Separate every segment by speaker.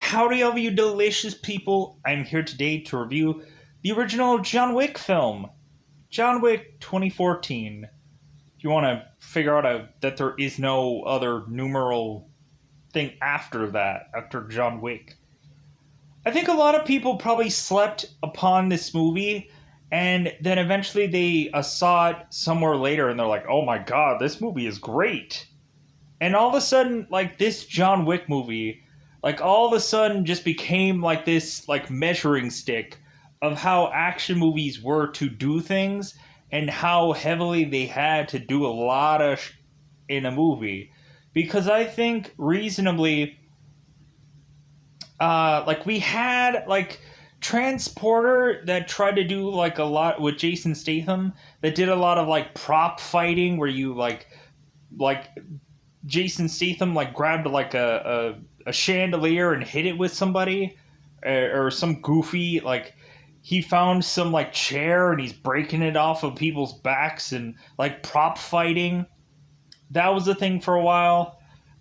Speaker 1: Howdy, all of you delicious people. I'm here today to review the original John Wick film, John Wick 2014. If you want to figure out that there is no other numeral thing after that, after John Wick. I think a lot of people probably slept upon this movie, and then eventually they saw it somewhere later, and they're like, oh my god, this movie is great. And all of a sudden, like, this John Wick movie, like, all of a sudden just became like this, like, measuring stick of how action movies were to do things and how heavily they had to do a lot of in a movie. Because I think reasonably, like, we had, like, Transporter that tried to do, like, a lot with Jason Statham that did a lot of, like, prop fighting where you, like Jason Statham, like, grabbed, like, a chandelier and hit it with somebody, or some goofy, like, he found some, like, chair and he's breaking it off of people's backs and, like, prop fighting. That was a thing for a while.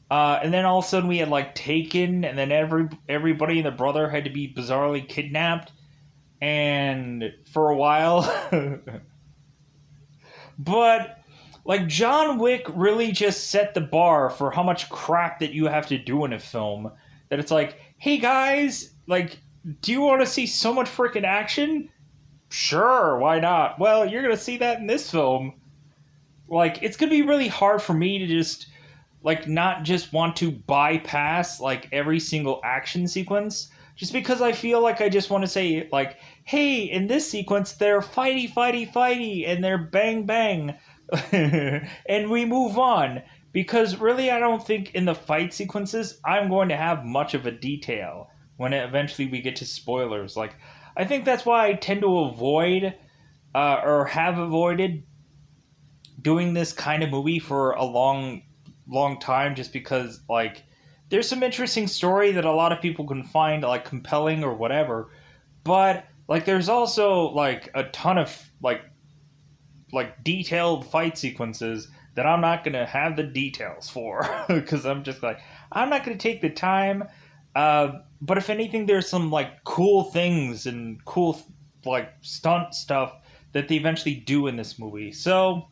Speaker 1: And then all of a sudden we had, like, Taken, and then everybody and their brother had to be bizarrely kidnapped. And for a while. But, like, John Wick really just set the bar for how much crap that you have to do in a film. That it's like, hey guys, like, do you want to see so much freaking action? Sure, why not? Well, you're going to see that in this film. Like, it's going to be really hard for me to just, like, not just want to bypass, like, every single action sequence. Just because I feel like I just want to say, like, hey, in this sequence, they're fighty, fighty, fighty, and they're bang, bang. And we move on. Because really, I don't think in the fight sequences, I'm going to have much of a detail when eventually we get to spoilers. Like, I think that's why I tend to avoid, or have avoided, doing this kind of movie for a long time, just because, like, there's some interesting story that a lot of people can find, like, compelling or whatever, but, like, there's also, like, a ton of, like detailed fight sequences that I'm not going to have the details for, because I'm just like, I'm not going to take the time, but if anything, there's some, like, cool things and cool, like, stunt stuff that they eventually do in this movie. So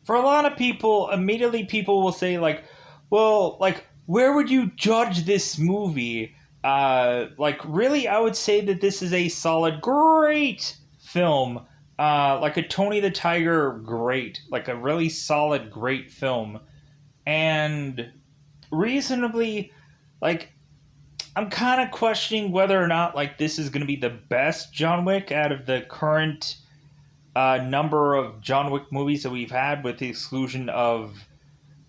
Speaker 1: for a lot of people, immediately people will say, like, well, like, where would you judge this movie? Like, really, I would say that this is a solid, great film. Like a Tony the Tiger great. Like a really solid, great film. And reasonably, like, I'm kind of questioning whether or not, like, this is going to be the best John Wick out of the current number of John Wick movies that we've had, with the exclusion of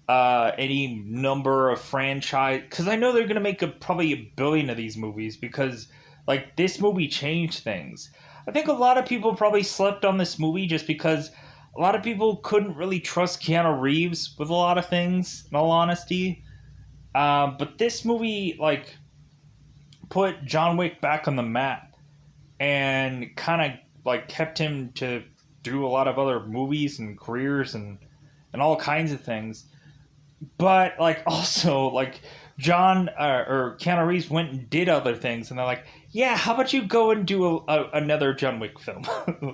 Speaker 1: any number of franchise. Because I know they're going to make probably a billion of these movies, because, like, this movie changed things. I think a lot of people probably slept on this movie just because a lot of people couldn't really trust Keanu Reeves with a lot of things, in all honesty. But this movie, like, put John Wick back on the map and kind of, like, kept him to do a lot of other movies and careers and all kinds of things. But, like, also, like, John or Keanu Reeves went and did other things, and they're like, yeah, how about you go and do another John Wick film?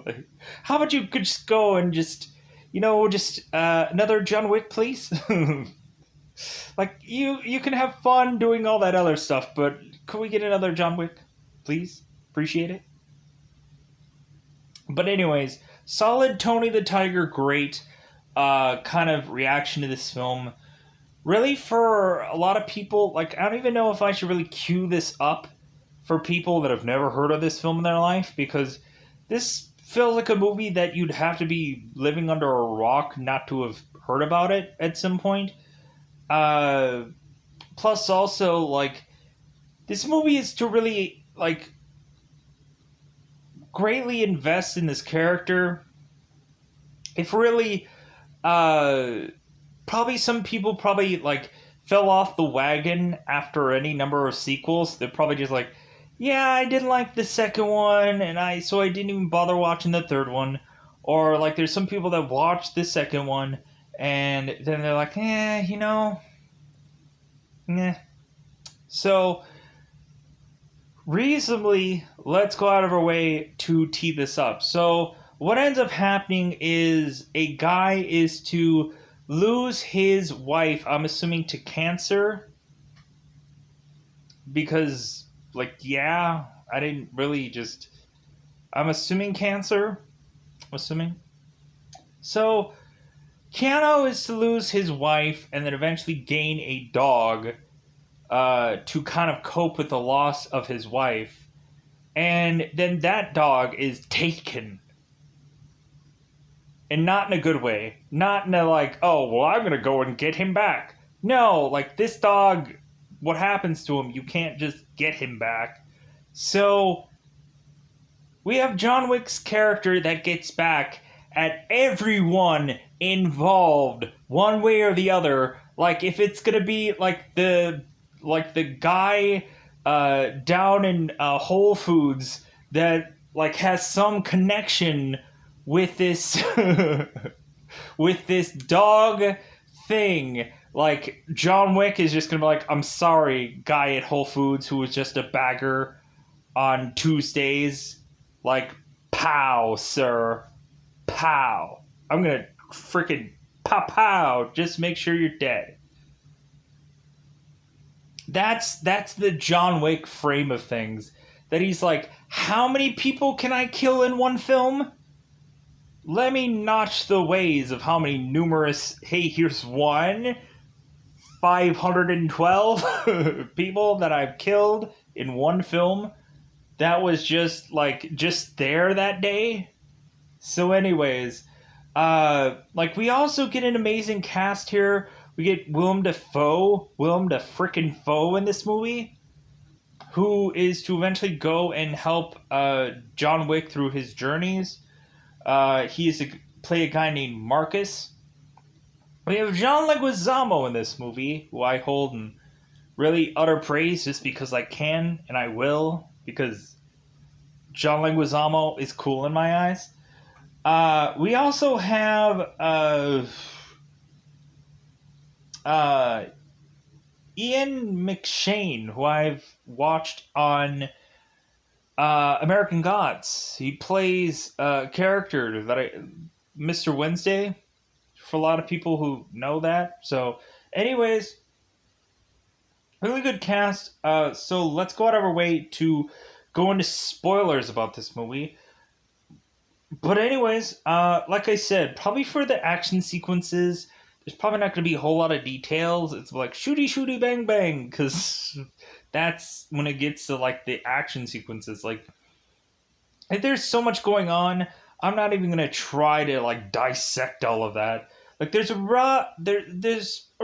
Speaker 1: Like, how about you could just go and just another John Wick, please? Like, you can have fun doing all that other stuff, but could we get another John Wick, please? Appreciate it. But anyways, solid Tony the Tiger, great kind of reaction to this film. Really, for a lot of people, like, I don't even know if I should really cue this up for people that have never heard of this film in their life, because this feels like a movie that you'd have to be living under a rock not to have heard about it at some point. Plus, also, like, this movie is to really, like, greatly invest in this character. If really, probably some people probably, like, fell off the wagon after any number of sequels. They're probably just like, yeah, I didn't like the second one, and so I didn't even bother watching the third one. Or, like, there's some people that watched the second one, and then they're like, So, reasonably, let's go out of our way to tee this up. So, what ends up happening is a guy is to lose his wife, I'm assuming to cancer, because, like, yeah, I didn't really just. I'm assuming cancer. I'm assuming. So, Keanu is to lose his wife and then eventually gain a dog to kind of cope with the loss of his wife. And then that dog is taken. And not in a good way. Not in a like, oh, well, I'm going to go and get him back. No, like this dog, what happens to him, you can't just get him back. So we have John Wick's character that gets back at everyone involved, one way or the other. Like if it's gonna be like the guy down in Whole Foods that like has some connection with this with this dog thing. Like John Wick is just gonna be like, I'm sorry, guy at Whole Foods who was just a bagger on Tuesdays. Like, pow, sir. Pow. I'm gonna freaking pow pow. Just make sure you're dead. That's the John Wick frame of things. That he's like, how many people can I kill in one film? Let me notch the ways of how many numerous. Hey, here's one. 512 people that I've killed in one film. That was just there that day. So anyways, like we also get an amazing cast here. We get Willem Dafoe in this movie, who is to eventually go and help John Wick through his journeys. He is to play a guy named Marcus. We have John Leguizamo in this movie, who I hold in really utter praise just because I can and I will, because John Leguizamo is cool in my eyes. We also have Ian McShane, who I've watched on American Gods. He plays a character Mr. Wednesday, for a lot of people who know that. So, anyways, really good cast. So let's go out of our way to go into spoilers about this movie. But anyways, like I said, probably for the action sequences, there's probably not going to be a whole lot of details. It's like shooty shooty bang bang, because that's when it gets to like the action sequences. Like there's so much going on, I'm not even going to try to like dissect all of that. Like there's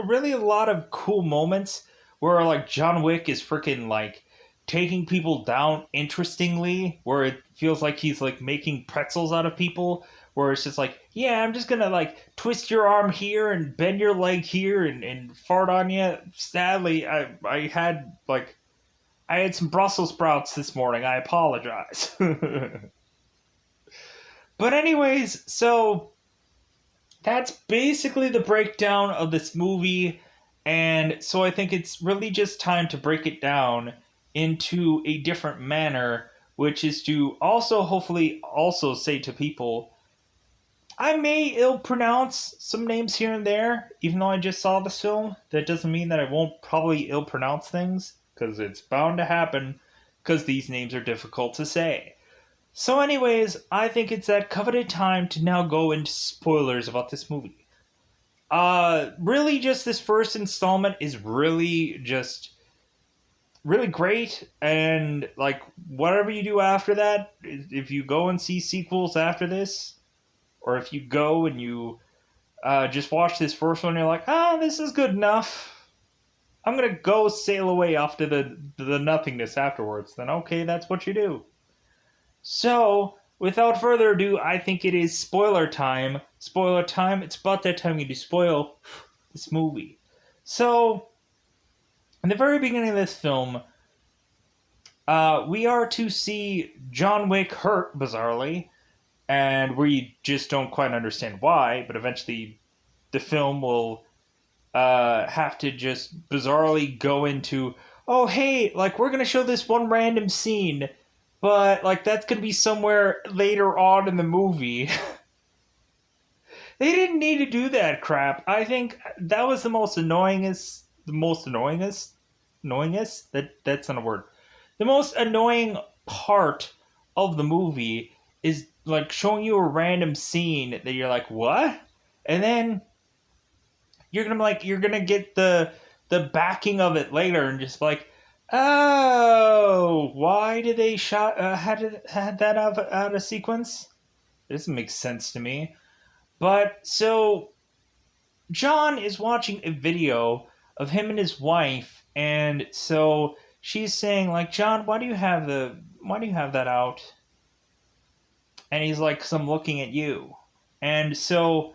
Speaker 1: really a lot of cool moments where like John Wick is freaking like taking people down interestingly, where it feels like he's like making pretzels out of people, where it's just like, yeah, I'm just gonna like twist your arm here and bend your leg here and fart on you. Sadly, I had some Brussels sprouts this morning. I apologize. But anyways, so that's basically the breakdown of this movie, and so I think it's really just time to break it down into a different manner, which is to also hopefully also say to people, I may ill pronounce some names here and there, even though I just saw this film. That doesn't mean that I won't probably ill pronounce things, because it's bound to happen, because these names are difficult to say. So anyways, I think it's that coveted time to now go into spoilers about this movie. Really just this first installment is really great, and like whatever you do after that, if you go and see sequels after this, or if you go and you just watch this first one and you're like, this is good enough, I'm gonna go sail away off to the nothingness afterwards, then okay, that's what you do. So, without further ado, I think it is spoiler time. Spoiler time, it's about that time you do spoil this movie. So, in the very beginning of this film, we are to see John Wick hurt, bizarrely, and we just don't quite understand why, but eventually the film will have to just bizarrely go into, oh, hey, like, we're gonna show this one random scene, but, like, that's gonna be somewhere later on in the movie. They didn't need to do that crap. I think that was that's not a word. The most annoying part of the movie is like showing you a random scene that you're like, what? And then you're gonna get the backing of it later and just like, oh, why did they had that out of sequence? It doesn't make sense to me. But so John is watching a video of him and his wife, and so she's saying like, John, why do you have that out? And he's like, 'cause I'm looking at you. And so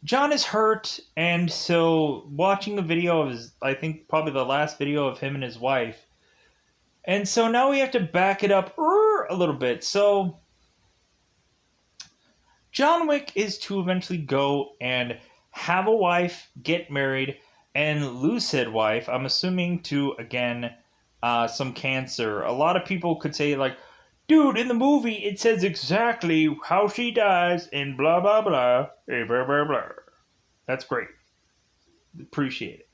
Speaker 1: John is hurt, and so watching the video of his, I think probably the last video of him and his wife. And so now we have to back it up a little bit. So John Wick is to eventually go and have a wife, get married, and lose said wife. I'm assuming to, again, some cancer. A lot of people could say, like, dude, in the movie it says exactly how she dies and blah, blah, blah, blah, blah, blah. That's great. Appreciate it.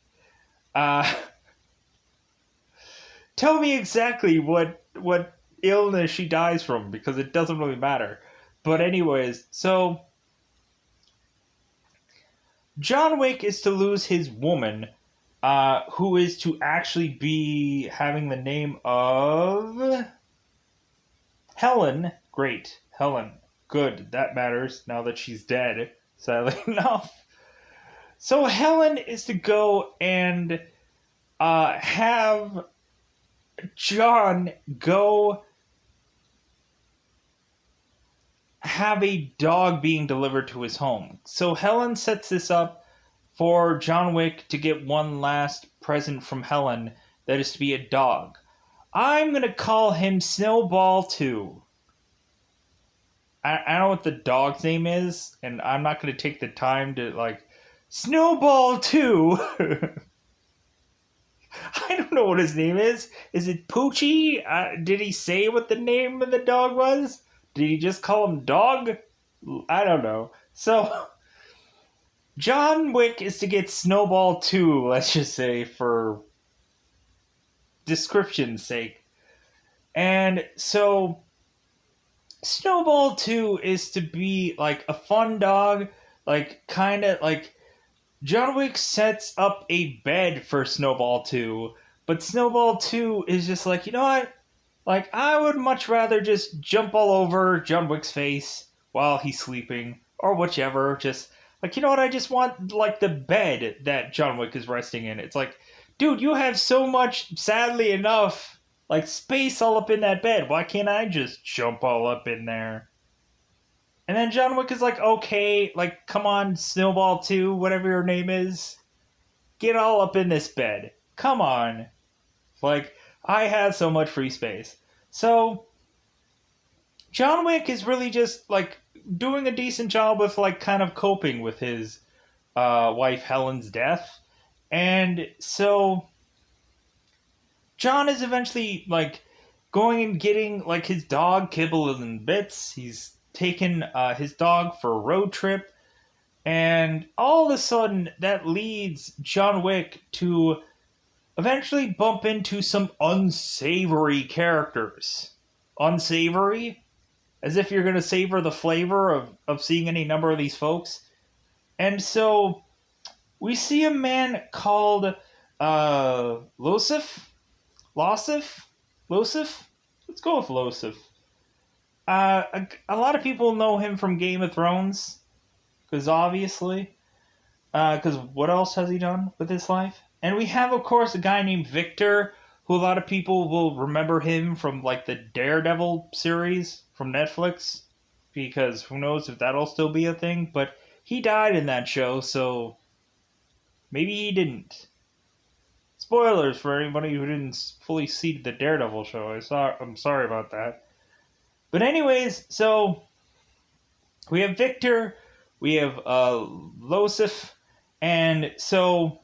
Speaker 1: Tell me exactly what illness she dies from, because it doesn't really matter. But anyways, so John Wick is to lose his woman, who is to actually be having the name of Helen. Great, Helen. Good, that matters now that she's dead, sadly enough. So Helen is to go and have John go have a dog being delivered to his home. So Helen sets this up for John Wick to get one last present from Helen, that is to be a dog. I'm going to call him Snowball 2. I don't know what the dog's name is, and I'm not going to take the time to, like, Snowball 2! I don't know what his name is. Is it Poochie? Did he say what the name of the dog was? Did he just call him Dog? I don't know. So, John Wick is to get Snowball 2, let's just say, for description's sake. And so, Snowball 2 is to be, like, a fun dog, like, kind of, like, John Wick sets up a bed for Snowball 2, but Snowball 2 is just like, you know what? Like, I would much rather just jump all over John Wick's face while he's sleeping, or whichever. Just, like, you know what? I just want, like, the bed that John Wick is resting in. It's like, dude, you have so much, sadly enough, like, space all up in that bed. Why can't I just jump all up in there? And then John Wick is like, okay, like, come on, Snowball 2, whatever your name is. Get all up in this bed. Come on. Like, I have so much free space. So, John Wick is really just, like, doing a decent job with, like, kind of coping with his wife Helen's death. And so, John is eventually, like, going and getting, like, his dog Kibble in bits. He's taken his dog for a road trip. And all of a sudden, that leads John Wick to eventually bump into some unsavory characters. Unsavory? As if you're going to savor the flavor of seeing any number of these folks. And so, we see a man called Losif? Losif? Losif? Let's go with Losif. A lot of people know him from Game of Thrones. Because obviously. Because what else has he done with his life? And we have, of course, a guy named Victor, who a lot of people will remember him from, like, the Daredevil series from Netflix. Because who knows if that'll still be a thing. But he died in that show, so maybe he didn't. Spoilers for anybody who didn't fully see the Daredevil show. I'm sorry about that. But anyways, so we have Victor, we have Losif, and so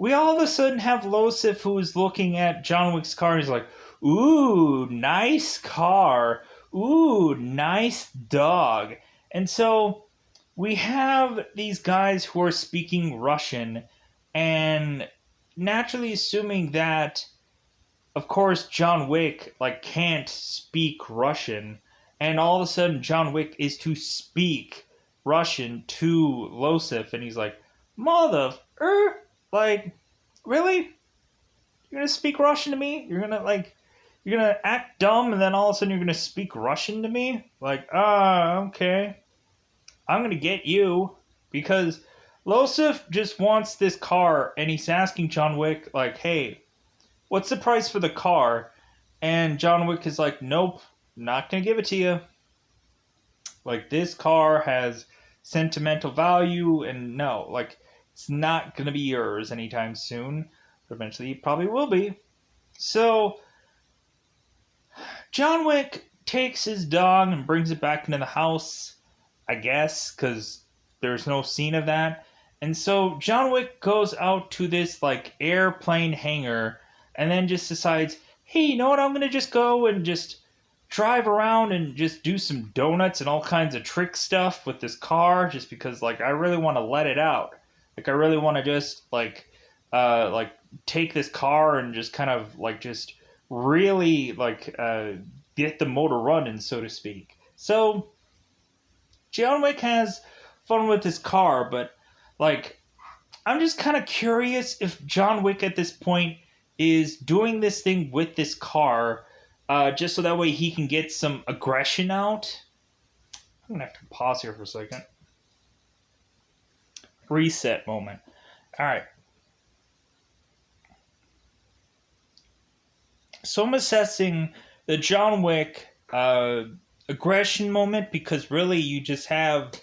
Speaker 1: we all of a sudden have Losif who is looking at John Wick's car. He's like, "Ooh, nice car. Ooh, nice dog." And so we have these guys who are speaking Russian, and naturally assuming that, of course, John Wick can't speak Russian, and all of a sudden John Wick is to speak Russian to Losif, and he's like, "Mother, like, really? You're gonna speak Russian to me? You're gonna act dumb, and then all of a sudden you're gonna speak Russian to me? Like, okay, I'm gonna get you," because Losif just wants this car, and he's asking John Wick like, "Hey, what's the price for the car?" And John Wick is like, "Nope, not gonna give it to you. Like, this car has sentimental value, and no, like, it's not gonna be yours anytime soon. But eventually it probably will be." So John Wick takes his dog and brings it back into the house, I guess, because there's no scene of that. And so John Wick goes out to this airplane hangar and then just decides, "Hey, you know what? I'm gonna just go and just drive around and just do some donuts and all kinds of trick stuff with this car, just because I really want to let it out. I really want to just take this car and just kind of just really get the motor running, so to speak." So John Wick has fun with his car, but I'm just kind of curious if John Wick at this point is doing this thing with this car just so that way he can get some aggression out. I'm gonna have to pause here for a second. Reset moment. All right. So I'm assessing the John Wick aggression moment, because really you just have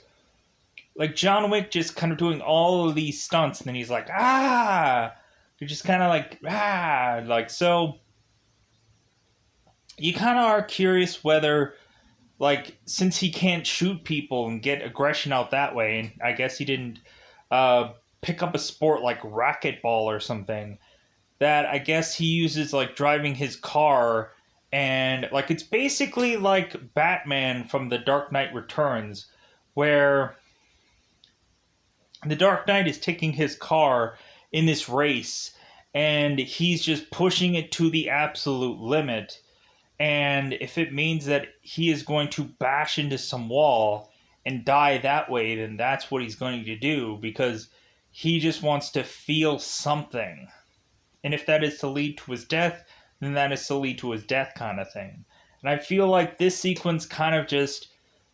Speaker 1: John Wick just kind of doing all of these stunts, and then he's like, "Ah!" You're just kind of "Ah!" So you kind of are curious whether, since he can't shoot people and get aggression out that way, and I guess he didn't pick up a sport like racquetball or something, that I guess he uses driving his car, and it's basically like Batman from The Dark Knight Returns, where the Dark Knight is taking his car in this race, and he's just pushing it to the absolute limit. And if it means that he is going to bash into some wall and die that way, then that's what he's going to do, because he just wants to feel something. And if that is to lead to his death, then that is to lead to his death, kind of thing. And I feel like this sequence kind of just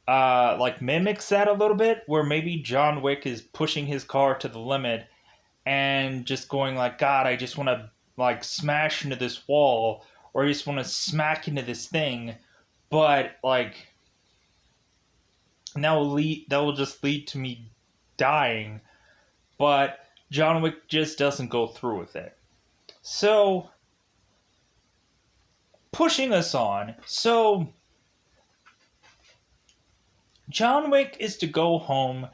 Speaker 1: mimics that a little bit, where maybe John Wick is pushing his car to the limit and just going "God, I just want to smash into this wall, or I just want to smack into this thing," but that will just lead to me dying. But John Wick just doesn't go through with it. So pushing us on. So John Wick is to go home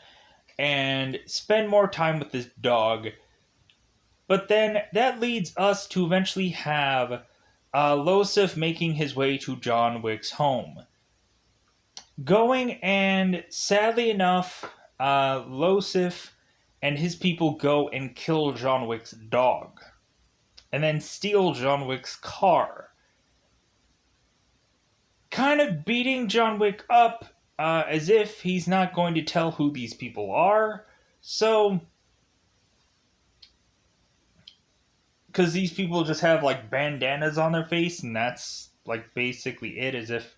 Speaker 1: and spend more time with his dog. But then that leads us to eventually have Losif making his way to John Wick's home. Going, and sadly enough, Losif and his people go and kill John Wick's dog. And then steal John Wick's car. Kind of beating John Wick up as if he's not going to tell who these people are. So, because these people just have bandanas on their face, and that's basically it, as if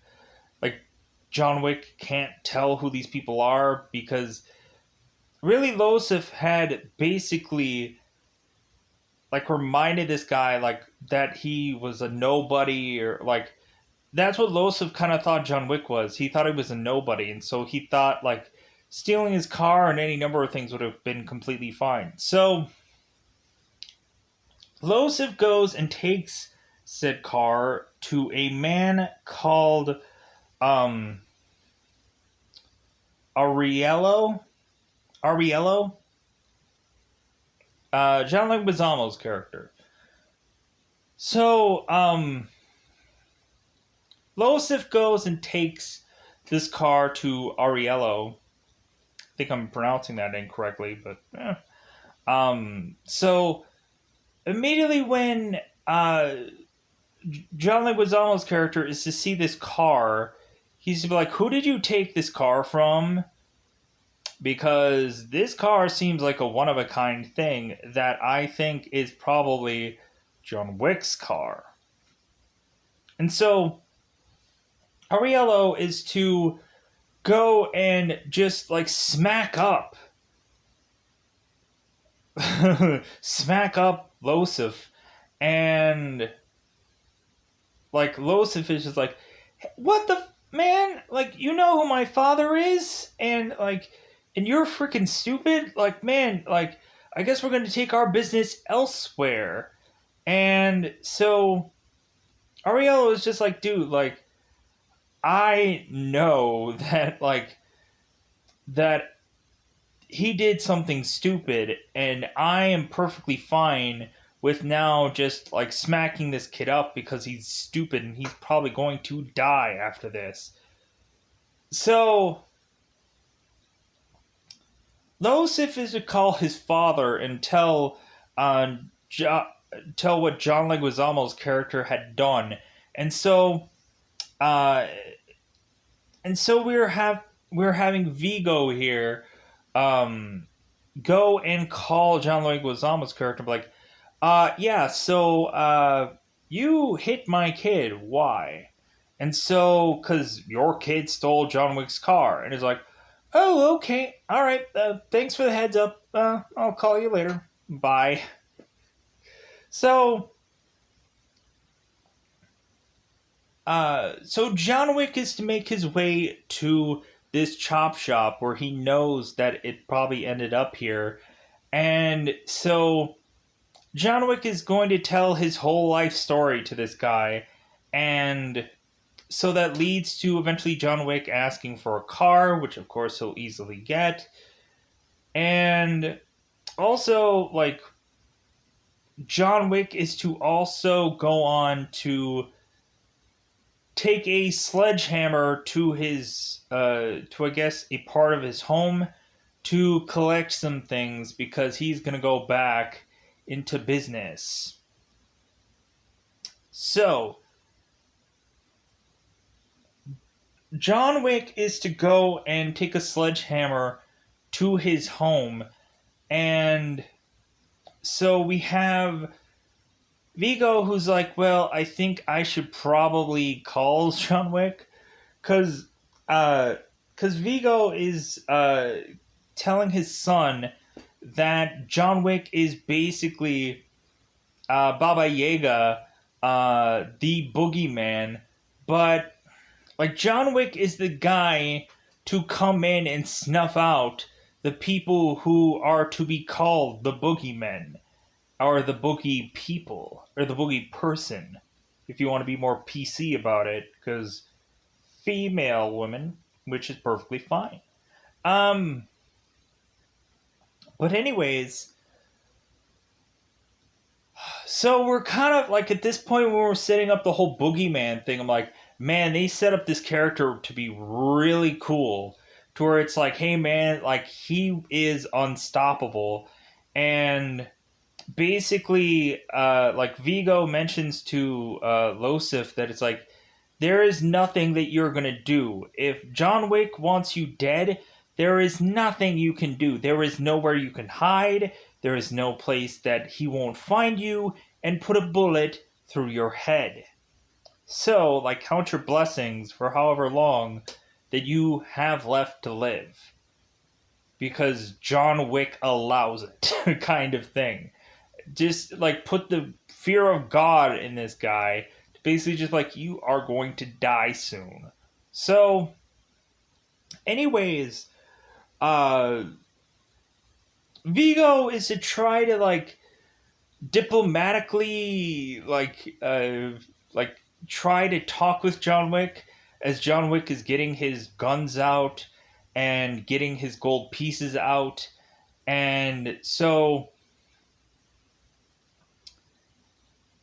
Speaker 1: John Wick can't tell who these people are, because really Losif had basically reminded this guy that he was a nobody, or that's what Losif kind of thought John Wick was. He thought he was a nobody, and so he thought stealing his car and any number of things would have been completely fine. So Losif goes and takes said car to a man called Ariello. John Leguizamo's character. So, Losif goes and takes this car to Ariello. I think I'm pronouncing that incorrectly, but so immediately when John Leguizamo's character is to see this car, he's to be like, "Who did you take this car from?" Because this car seems like a one of a kind thing that I think is probably John Wick's car. And so Ariello is to go and just like smack up smack up Losif, and like Losif is just like, "What the man? Like, you know who my father is?" And like, "And you're freaking stupid? Like, man, like, I guess we're going to take our business elsewhere." And so Ariello is just like, "Dude, like, I know that, like, that he did something stupid, and I am perfectly fine with now just, like, smacking this kid up because he's stupid and he's probably going to die after this." So Losif is to call his father and tell tell what John Leguizamo's character had done, and so uh, we're having Vigo here go and call John Leguizamo's character, be like, yeah, so you hit my kid, why? And so, because your kid stole John Wick's car, and he's like, "Oh, okay, all right. Thanks for the heads up. I'll call you later. Bye." So, so John Wick is to make his way to this chop shop where he knows that it probably ended up here, and so John Wick is going to tell his whole life story to this guy, and so that leads to eventually John Wick asking for a car, which of course he'll easily get. And also, like, John Wick is to also go on to take a sledgehammer to his, to I guess a part of his home to collect some things because he's going to go back into business. So, John Wick is to go and take a sledgehammer to his home, and so we have Vigo who's like, "Well, I think I should probably call John Wick," because Vigo is telling his son that John Wick is basically Baba Yaga, the boogeyman, but like John Wick is the guy to come in and snuff out the people who are to be called the boogeymen, or the boogie people, or the boogie person, if you want to be more PC about it, because female women, which is perfectly fine. But anyways, so we're kind of like at this point when we're setting up the whole boogeyman thing, I'm like, man, they set up this character to be really cool, to where it's like, hey man, like he is unstoppable, and basically, like Vigo mentions to Losif that it's like, there is nothing that you're gonna do. If John Wick wants you dead, there is nothing you can do. There is nowhere you can hide. There is no place that he won't find you and put a bullet through your head. So, like, count your blessings for however long that you have left to live. Because John Wick allows it, kind of thing. Just, like, put the fear of God in this guy to basically just, like, you are going to die soon. So, anyways, Vigo is to try to, like, diplomatically, like, try to talk with John Wick as John Wick is getting his guns out and getting his gold pieces out. And so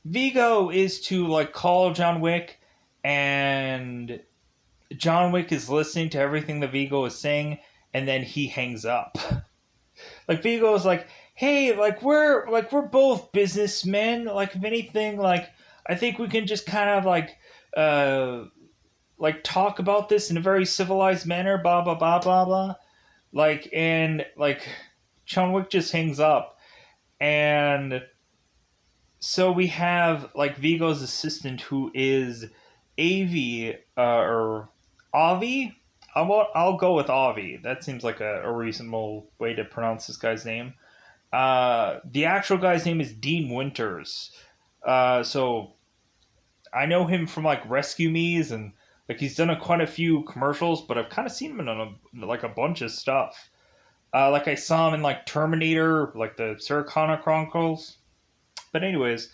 Speaker 1: Vigo is to like call John Wick, and John Wick is listening to everything that Vigo is saying, and then he hangs up. Like Vigo is like, "Hey, like we're both businessmen. Like if anything, like I think we can just kind of uh like talk about this in a very civilized manner." Blah blah blah blah blah. And John Wick just hangs up, and so we have like Vigo's assistant who is Avi or Avi. I'll go with Avi. That seems like a reasonable way to pronounce this guy's name. The actual guy's name is Dean Winters. So I know him from like Rescue Me's, and like he's done quite a few commercials, but I've kind of seen him in like a bunch of stuff. Like I saw him in like Terminator, like the Sarah Connor Chronicles. But anyways,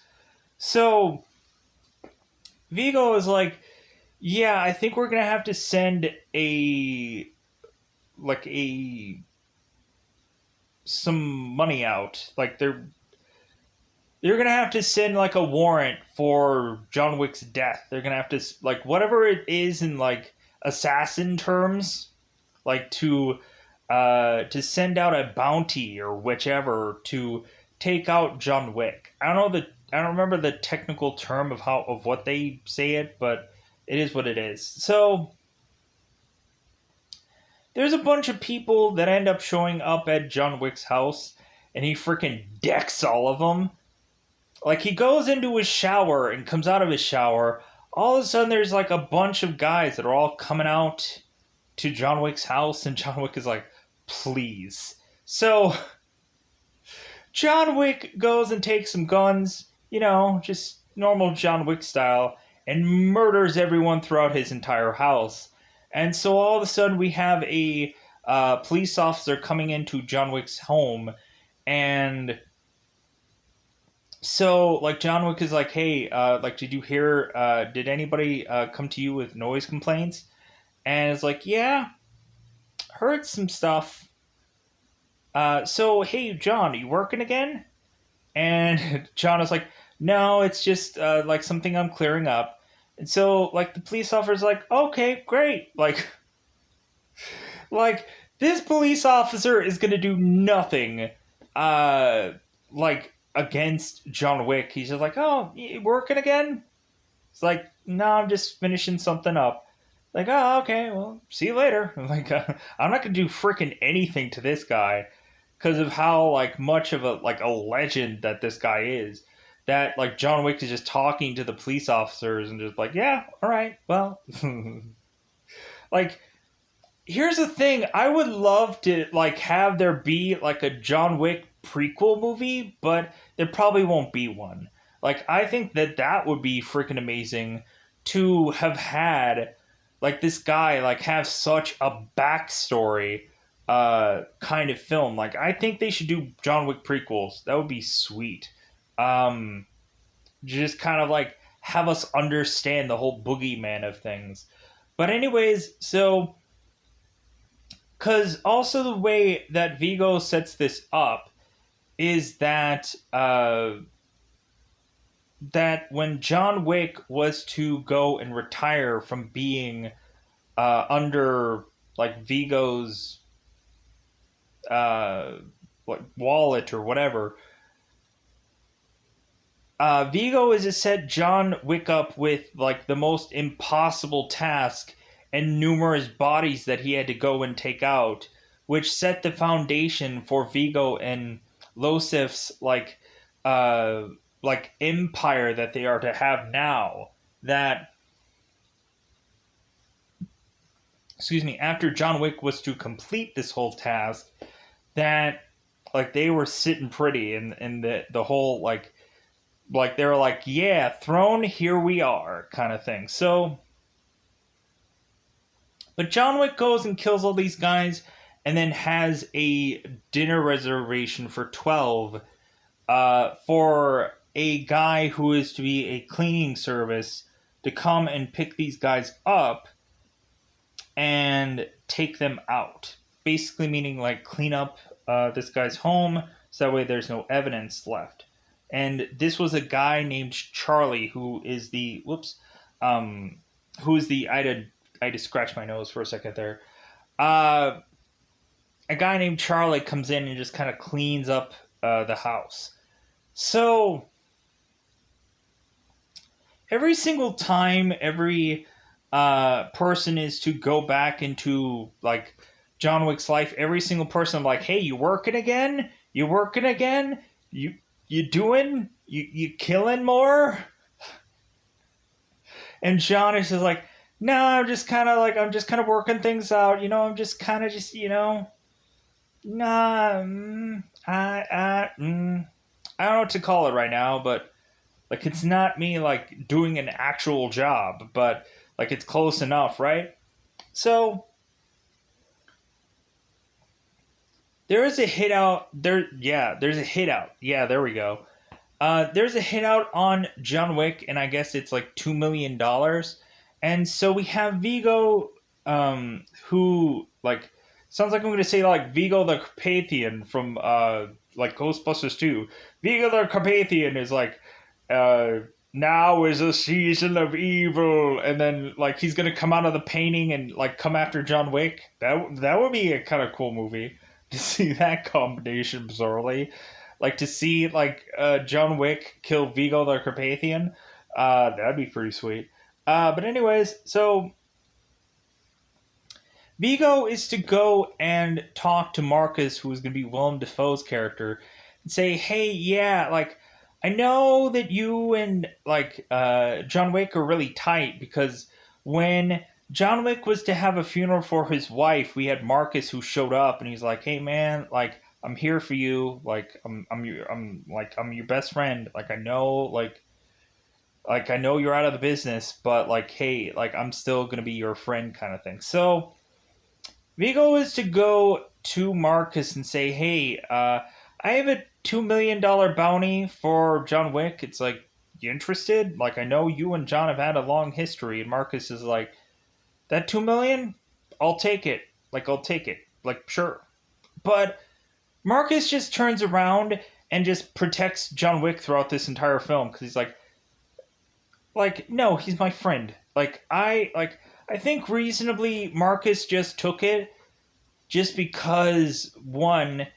Speaker 1: so Vigo is like, yeah, I think we're gonna have to send a some money out. Like they're gonna have to send like a warrant for John Wick's death. They're gonna have to like whatever it is in like assassin terms, like to send out a bounty or whichever to take out John Wick. I don't remember the technical term of what they say it, but it is what it is. So there's a bunch of people that end up showing up at John Wick's house, and he freaking decks all of them. Like he goes into his shower and comes out of his shower. All of a sudden, there's like a bunch of guys that are all coming out to John Wick's house, and John Wick is like, "Please." So John Wick goes and takes some guns, just normal John Wick style, and murders everyone throughout his entire house. And so all of a sudden, we have a police officer coming into John Wick's home, and so like John Wick is like, "Hey, like, did you hear? Did anybody come to you with noise complaints?" And it's like, "Yeah, heard some stuff. So hey, John, are you working again?" And John is like, "No, it's just like something I'm clearing up." And so like the police officer's like, "Okay, great." Like this police officer is gonna do nothing like against John Wick. He's just like, "Oh, you working again?" It's like, "No, I'm just finishing something up." Like, "Oh, okay, well, see you later." I'm not gonna do freaking anything to this guy because of how like much of a legend that this guy is. That like John Wick is just talking to the police officers and just like, "Yeah, all right, well." Like here's the thing, I would love to like have there be like a John Wick prequel movie, but there probably won't be one. Like I think that would be freaking amazing to have had like this guy like have such a backstory kind of film. Like I think they should do John Wick prequels. That would be sweet. Um just kind of like have us understand the whole boogeyman of things. But anyways, so because also the way that Vigo sets this up is that when John Wick was to go and retire from being under like Vigo's uh, like wallet or whatever, Vigo is to set John Wick up with like the most impossible task and numerous bodies that he had to go and take out, which set the foundation for Vigo and Losif's uh like empire that they are to have now. That excuse me, after John Wick was to complete this whole task, that like they were sitting pretty and the whole like they were like, "Yeah, throne, here we are," kind of thing. So but John Wick goes and kills all these guys and then has a dinner reservation for 12 for a guy who is to be a cleaning service to come and pick these guys up and take them out. Basically, meaning like clean up this guy's home so that way there's no evidence left. and this was a guy named Charlie who is the who is the I just scratched my nose for a second there. Uh, a guy named Charlie comes in and just kind of cleans up the house. So every single time every person is to go back into like John Wick's life, every single person like, hey, you working again? You working again? You doing? You killing more? And John is just like, no, I'm just kind of working things out. I'm just kind of just nah, I don't know what to call it right now, but like it's not me like doing an actual job, but like it's close enough, right? So there is a hit out there. Yeah, there's a hit out. Yeah, there we go. There's a hit out on John Wick, and I guess it's like $2 million. And so we have Vigo, who like sounds like I'm going to say like Vigo the Carpathian from like Ghostbusters 2. Vigo the Carpathian is like, uh, now is a season of evil, and then like he's gonna come out of the painting and like come after John Wick. That would be a kind of cool movie to see that combination bizarrely. Like to see like John Wick kill Vigo the Carpathian. That'd be pretty sweet. But anyways, so Vigo is to go and talk to Marcus, who is going to be Willem Dafoe's character, and say, "Hey, yeah, like I know that you and like John Wick are really tight because when John Wick was to have a funeral for his wife, we had Marcus who showed up, and he's like, "Hey, man, like I'm here for you. Like I'm your best friend. Like I know you're out of the business, but like hey, like I'm still gonna be your friend, kind of thing." So Vigo is to go to Marcus and say, "Hey, I have a $2 million bounty for John Wick." It's like, "You interested? Like, I know you and John have had a long history." And Marcus is like, "That 2 million? I'll take it. Like, I'll take it. Like, sure." But Marcus just turns around and just protects John Wick throughout this entire film because he's like, no, he's my friend. I think reasonably Marcus just took it just because one,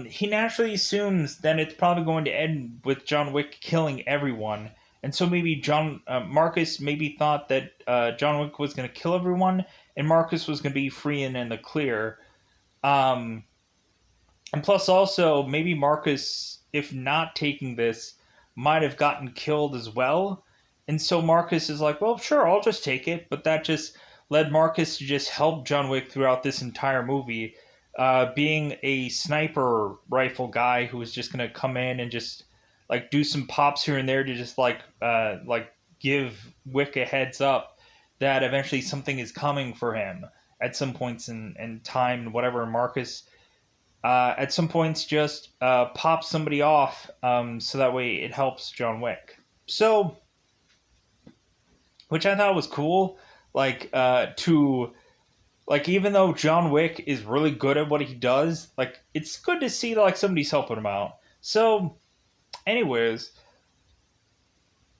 Speaker 1: he naturally assumes that it's probably going to end with John Wick killing everyone, and so maybe Marcus maybe thought that John Wick was going to kill everyone, and Marcus was going to be free and in the clear. Um, and plus, also maybe Marcus, if not taking this, might have gotten killed as well. And so Marcus is like, well, sure, I'll just take it. But that just led Marcus to just help John Wick throughout this entire movie, being a sniper rifle guy who was just going to come in and just like do some pops here and there to just like give Wick a heads up that eventually something is coming for him at some points in time, whatever. Marcus at some points just pops somebody off so that way it helps John Wick. So which I thought was cool. To like even though John Wick is really good at what he does, like it's good to see like somebody's helping him out. So, anyways,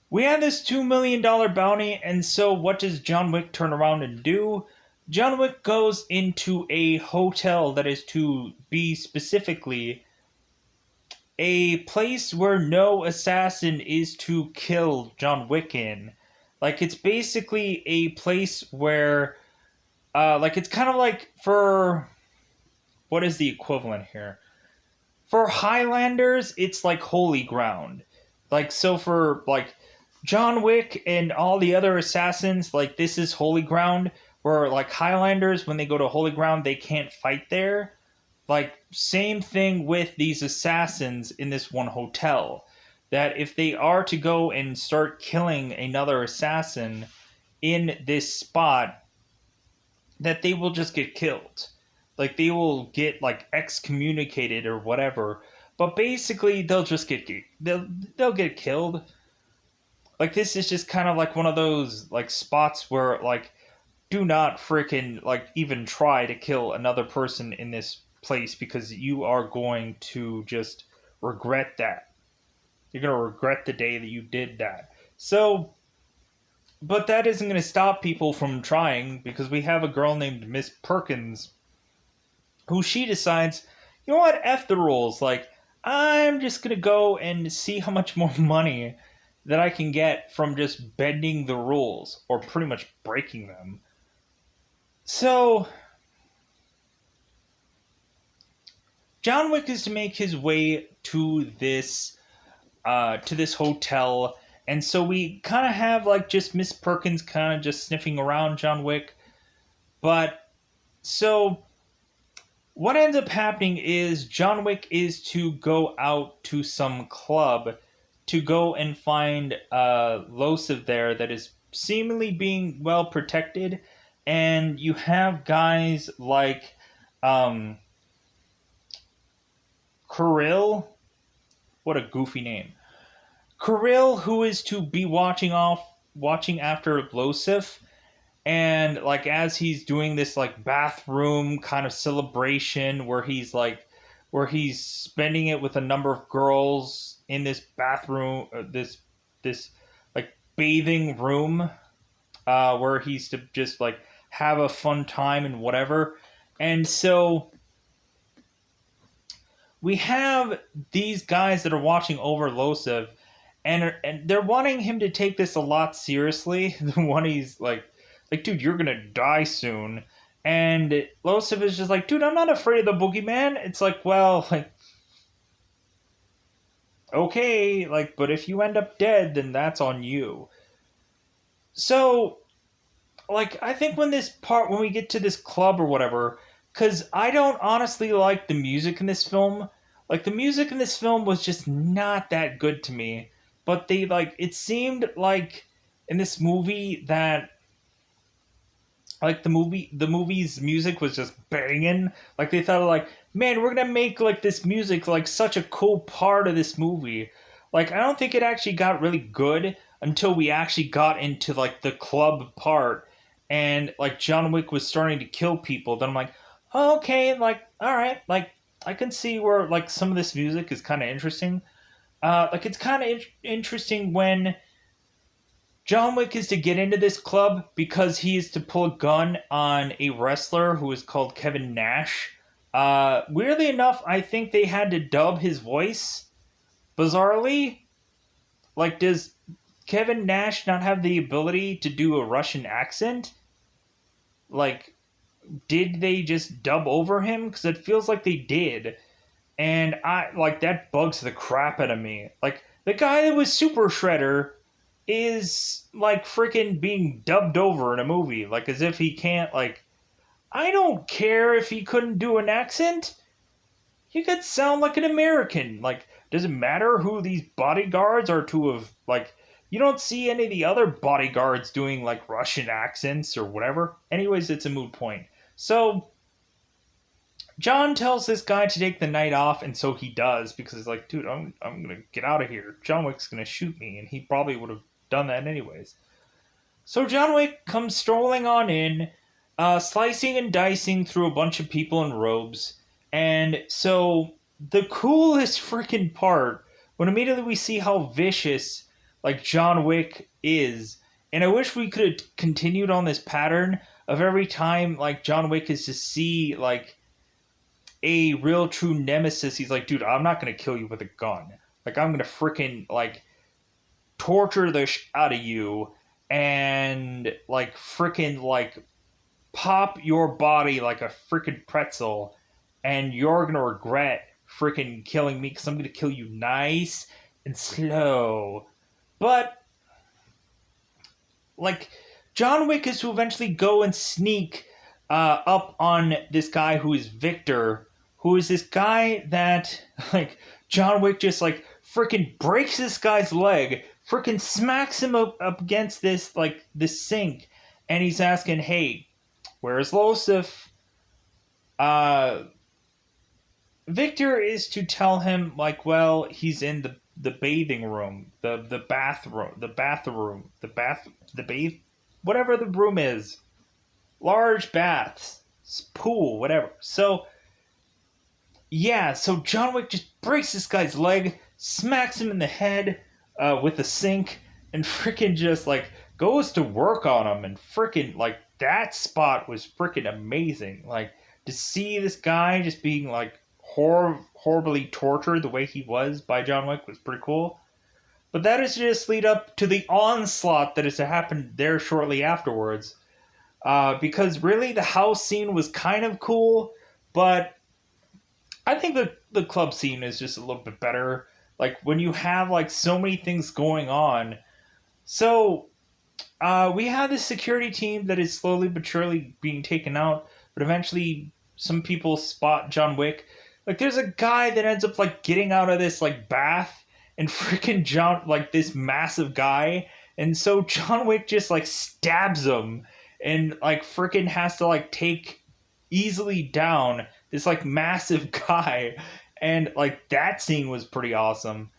Speaker 1: we have this $2 million bounty, and so what does John Wick turn around and do? John Wick goes into a hotel that is to be specifically a place where no assassin is to kill John Wick in. Like it's basically a place where like it's kind of like for what is the equivalent here? For Highlanders, it's like holy ground. Like so for like John Wick and all the other assassins, like this is holy ground where like Highlanders when they go to holy ground, they can't fight there. Like same thing with these assassins in this one hotel, that if they are to go and start killing another assassin in this spot, that they will just get killed. Like they will get like excommunicated or whatever. But basically they'll just they'll get killed. Like this is just kind of like one of those like spots where like do not freaking like even try to kill another person in this place because you are going to just regret that. You're going to regret the day that you did that. So, but that isn't going to stop people from trying, because we have a girl named Miss Perkins who she decides, you know what, F the rules. Like, I'm just going to go and see how much more money that I can get from just bending the rules or pretty much breaking them. So, John Wick is to make his way to this hotel, and so we kind of have like just Miss Perkins kind of just sniffing around John Wick. But so what ends up happening is John Wick is to go out to some club to go and find Losif there that is seemingly being well protected, and you have guys like Kirill. What a goofy name. Kirill, who is to be watching after Losif, and like as he's doing this like bathroom kind of celebration where he's spending it with a number of girls in this bathroom, this like bathing room, where he's to just like have a fun time and whatever. And so we have these guys that are watching over Losif, and they're wanting him to take this a lot seriously. The one he's like, dude, you're gonna die soon. And Losif is just like, dude, I'm not afraid of the boogeyman. It's like, well, like, okay, like, but if you end up dead, then that's on you. So, like, I think when we get to this club or whatever, because I don't honestly like the music in this film. Like, the music in this film was just not that good to me. But it seemed like in this movie that, like, the movie's music was just banging. Like, they thought, like, man, we're gonna make, like, this music, like, such a cool part of this movie. Like, I don't think it actually got really good until we actually got into, like, the club part. And, like, John Wick was starting to kill people. Then I'm like, oh, okay, like, alright, like, I can see where, like, some of this music is kind of interesting. Like, it's kind of interesting when John Wick is to get into this club because he is to pull a gun on a wrestler who is called Kevin Nash. Weirdly enough, I think they had to dub his voice. Bizarrely. Like, does Kevin Nash not have the ability to do a Russian accent? Like, did they just dub over him? Because it feels like they did. And that bugs the crap out of me. Like, the guy that was Super Shredder is, like, freaking being dubbed over in a movie. Like, as if he can't, like... I don't care if he couldn't do an accent. He could sound like an American. Like, does it matter who these bodyguards are to have, like... You don't see any of the other bodyguards doing, like, Russian accents or whatever. Anyways, it's a moot point. So, John tells this guy to take the night off, and so he does, because he's like, dude, I'm gonna get out of here. John Wick's gonna shoot me, and he probably would have done that anyways. So John Wick comes strolling on in, slicing and dicing through a bunch of people in robes, and so the coolest freaking part, when immediately we see how vicious, like, John Wick is, and I wish we could have continued on this pattern of every time, like, John Wick is to see, like, a real true nemesis, he's like, dude, I'm not gonna kill you with a gun. Like, I'm gonna freaking, like, torture the out of you and, like, freaking, like, pop your body like a freaking pretzel, and you're gonna regret freaking killing me, because I'm gonna kill you nice and slow. But, like, John Wick is to eventually go and sneak up on this guy who is Victor, who is this guy that, like, John Wick just, like, freaking breaks this guy's leg, freaking smacks him up against this, like, this sink, and he's asking, hey, where's Losif? Victor is to tell him, like, well, he's in the bathing room, the whatever the room is. Large baths, pool, whatever. So, yeah, so John Wick just breaks this guy's leg, smacks him in the head with a sink, and freaking just like goes to work on him. And freaking like that spot was freaking amazing. Like to see this guy just being like horribly tortured the way he was by John Wick was pretty cool. But that is just lead up to the onslaught that is to happen there shortly afterwards. Because really the house scene was kind of cool, but I think the club scene is just a little bit better. Like when you have like so many things going on. So we have this security team that is slowly but surely being taken out, but eventually some people spot John Wick. Like there's a guy that ends up like getting out of this like bath and freaking John like this massive guy, and so John Wick just like stabs him and like freaking has to like take easily down this like massive guy, and like that scene was pretty awesome.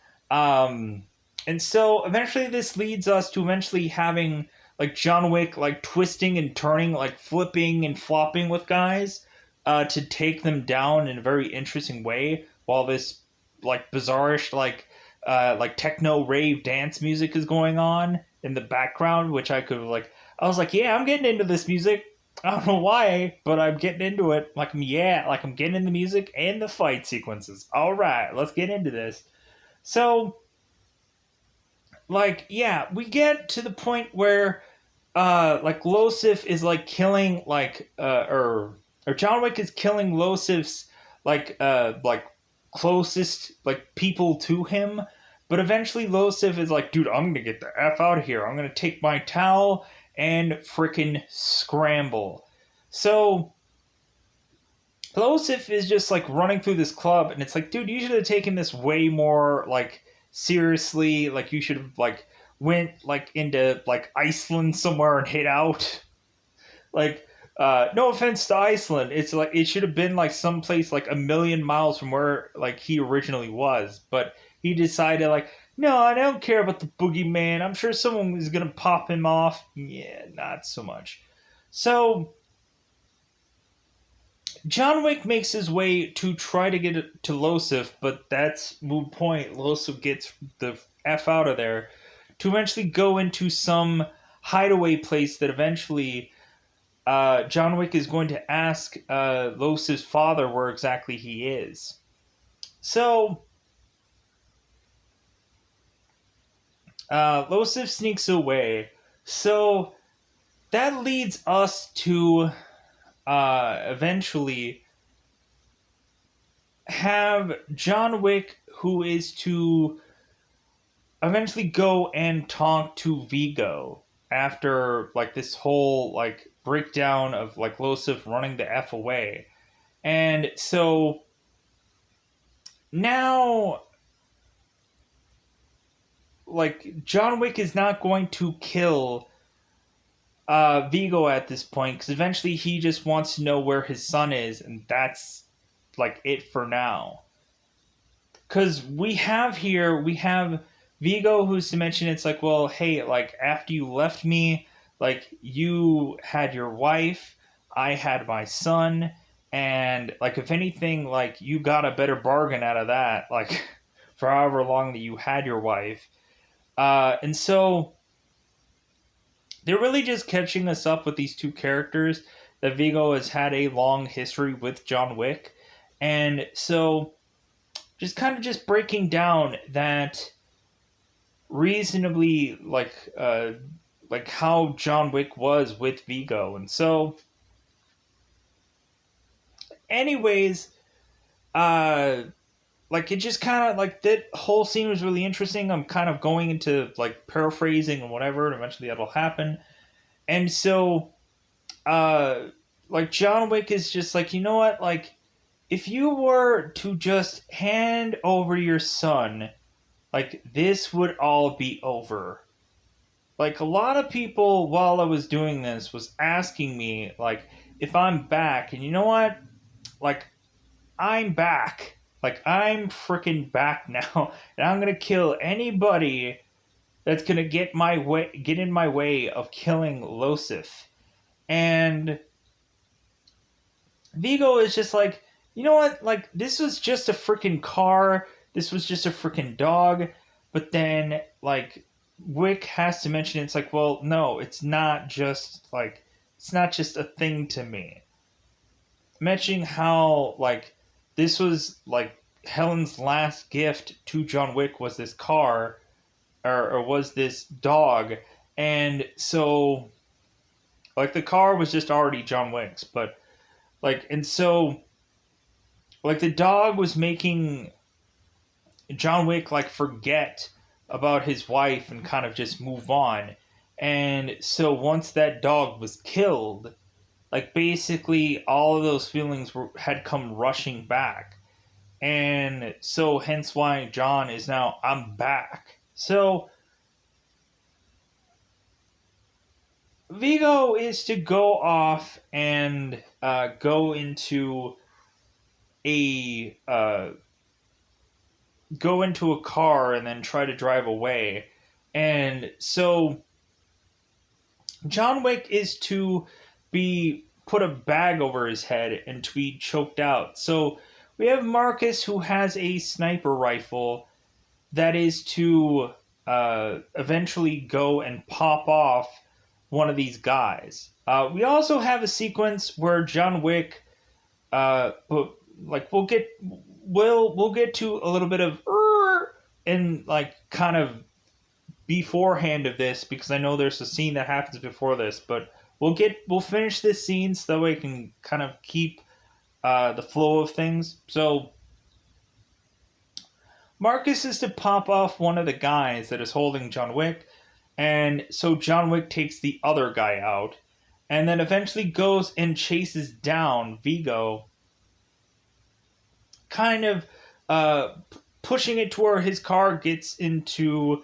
Speaker 1: And so eventually this leads us to eventually having like John Wick like twisting and turning, like flipping and flopping with guys to take them down in a very interesting way, while this like bizarrish like techno rave dance music is going on in the background, which I was like, yeah, I'm getting into this music. I don't know why, but I'm getting into it. Like, yeah, like I'm getting into the music and the fight sequences. All right, let's get into this. So, like, yeah, we get to the point where, like Losif is like killing or John Wick is killing Losif's like closest like people to him. But eventually Losif is like, dude, I'm gonna get the F out of here. I'm gonna take my towel and frickin' scramble. So Losif is just like running through this club, and it's like, dude, you should have taken this way more like seriously. Like you should have like went like into like Iceland somewhere and hid out. Like no offense to Iceland, it's like it should have been like someplace like a million miles from where like he originally was, but he decided like, no, I don't care about the boogeyman. I'm sure someone is gonna pop him off. Yeah, not so much. So John Wick makes his way to try to get it to Losif, but that's moot point. Losif gets the F out of there to eventually go into some hideaway place that eventually John Wick is going to ask Losif's father where exactly he is. So Losif sneaks away. So that leads us to eventually have John Wick, who is to eventually go and talk to Vigo after like this whole like breakdown of like Losif running the F away. And so now like John Wick is not going to kill Vigo at this point, because eventually he just wants to know where his son is, and that's like it for now. Because we have Vigo who's to mention it's like, well, hey, like after you left me, like you had your wife, I had my son, and like if anything, like you got a better bargain out of that, like for however long that you had your wife. And so they're really just catching us up with these two characters that Vigo has had a long history with John Wick. And so just kind of just breaking down that reasonably like how John Wick was with Vigo. And so anyways, like it just kind of like that whole scene was really interesting. I'm kind of going into like paraphrasing and whatever, and eventually that'll happen. And so like John Wick is just like, you know what, like if you were to just hand over your son, like this would all be over. Like a lot of people while I was doing this was asking me like if I'm back, and you know what, like I'm back. Like, I'm freaking back now, and I'm gonna kill anybody that's gonna get in my way of killing Losif. And Vigo is just like, you know what? Like, this was just a freaking car. this was just a freaking dog. But then, like, Wick has to mention it's like, well, no, it's not just a thing to me. Mentioning how, like, this was, like, Helen's last gift to John Wick was this car, or was this dog. And so, like, the car was just already John Wick's, but, like, and so, like, the dog was making John Wick, like, forget about his wife and kind of just move on. And so once that dog was killed, like, basically all of those feelings had come rushing back. And so hence why John is now, I'm back. So Vigo is to go off and a go into a car and then try to drive away. And so John Wick is to be put a bag over his head and to be choked out. So we have Marcus, who has a sniper rifle that is to eventually go and pop off one of these guys. We also have a sequence where John Wick, like, we'll get to a little bit of in, like, kind of beforehand of this, because I know there's a scene that happens before this, but we'll finish this scene so that way we can kind of keep the flow of things. So Marcus is to pop off one of the guys that is holding John Wick, and so John Wick takes the other guy out, and then eventually goes and chases down Vigo, kind of pushing it to where his car gets into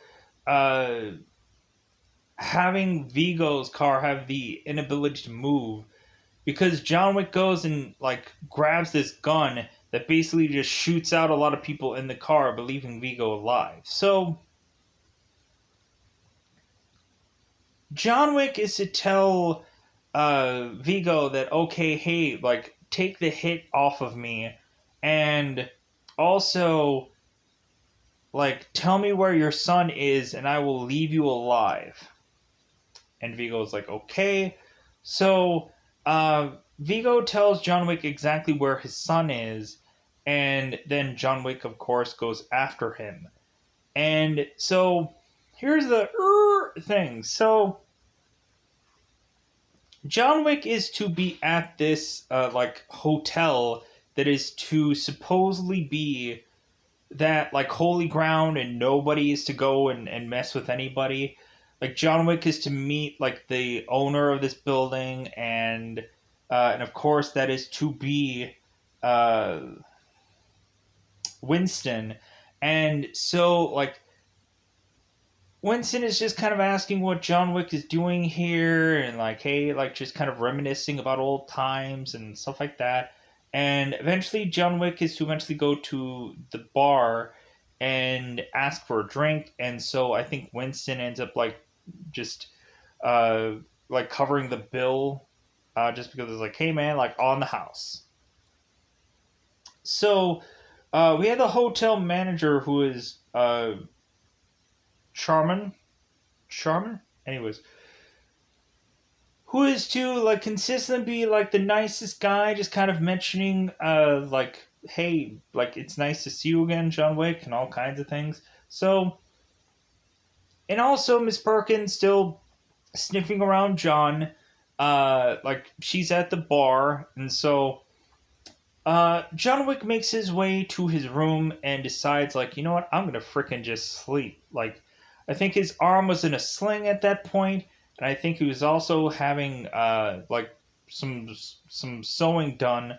Speaker 1: having Vigo's car have the inability to move, because John Wick goes and, like, grabs this gun that basically just shoots out a lot of people in the car, but leaving Vigo alive. So John Wick is to tell Vigo that, okay, hey, like, take the hit off of me, and also, like, tell me where your son is and I will leave you alive. And Vigo's like, okay. So Vigo tells John Wick exactly where his son is, and then John Wick, of course, goes after him. And so here's the thing. So John Wick is to be at this like, hotel that is to supposedly be that, like, holy ground, and nobody is to go and mess with anybody. Like, John Wick is to meet, like, the owner of this building, and of course that is to be Winston. And so, like, Winston is just kind of asking what John Wick is doing here, and, like, hey, like, just kind of reminiscing about old times and stuff like that. And eventually John Wick is to eventually go to the bar and ask for a drink. And so I think Winston ends up, like, just like, covering the bill, just because it's like, hey man, like, on the house. So we have the hotel manager, who is Charmin, anyways, who is to, like, consistently be, like, the nicest guy, just kind of mentioning like, hey, like, it's nice to see you again, John Wick, and all kinds of things. So, and also Miss Perkins still sniffing around John, like, she's at the bar. And so John Wick makes his way to his room and decides, like, you know what, I'm gonna frickin' just sleep. Like, I think his arm was in a sling at that point, and I think he was also having like, some sewing done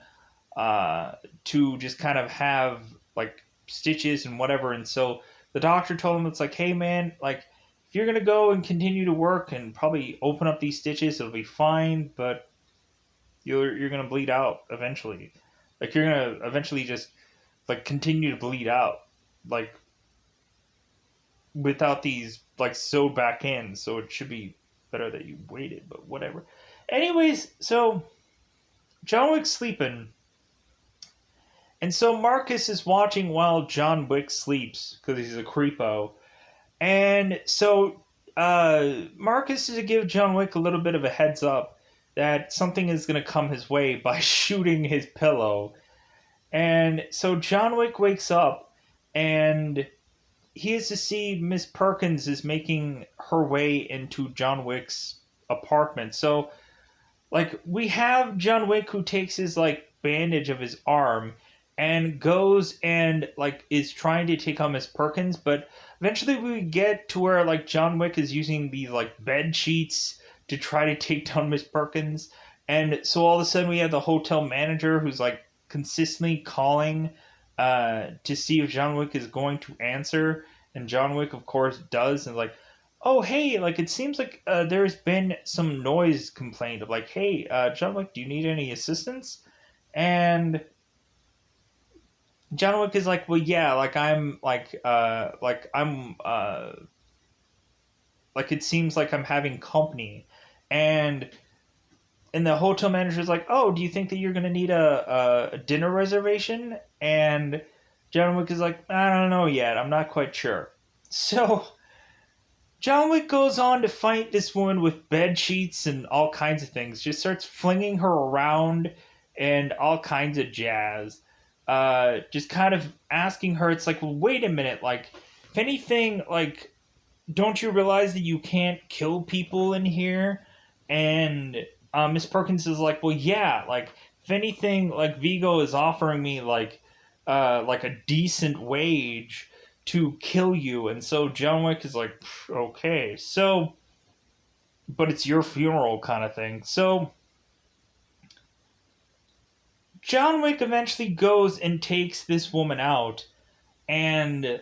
Speaker 1: to just kind of have, like, stitches and whatever. And so the doctor told him, it's like, hey man, like, if you're gonna go and continue to work and probably open up these stitches, it'll be fine, but you're gonna bleed out eventually. Like, you're gonna eventually just, like, continue to bleed out, like, without these, like, sewed back in. So it should be better that you waited, but whatever. Anyways, so John Wick's sleeping, And so Marcus is watching while John Wick sleeps because he's a creepo. And so Marcus is to give John Wick a little bit of a heads up that something is going to come his way by shooting his pillow. And so John Wick wakes up and he is to see Miss Perkins is making her way into John Wick's apartment. So like we have John Wick who takes his like bandage of his arm and goes and like is trying to take on Miss Perkins, but eventually we get to where like John Wick is using these like bed sheets to try to take down Miss Perkins. And so all of a sudden we have the hotel manager who's like consistently calling to see if John Wick is going to answer, and John Wick of course does, and like, oh hey, like it seems like there's been some noise complaint of like, hey, John Wick, do you need any assistance? And John Wick is like, well, yeah, like it seems like I'm having company, and the hotel manager is like, oh, do you think that you're gonna need a dinner reservation? And John Wick is like, I don't know yet, I'm not quite sure. So John Wick goes on to fight this woman with bed sheets and all kinds of things. Just starts flinging her around and all kinds of jazz. Just kind of asking her, it's like, well, wait a minute, like, if anything, like, don't you realize that you can't kill people in here? And Miss Perkins is like, well, yeah, like, if anything, like, Vigo is offering me, like a decent wage to kill you. And so John Wick is like, okay, so, but it's your funeral kind of thing. So John Wick eventually goes and takes this woman out, and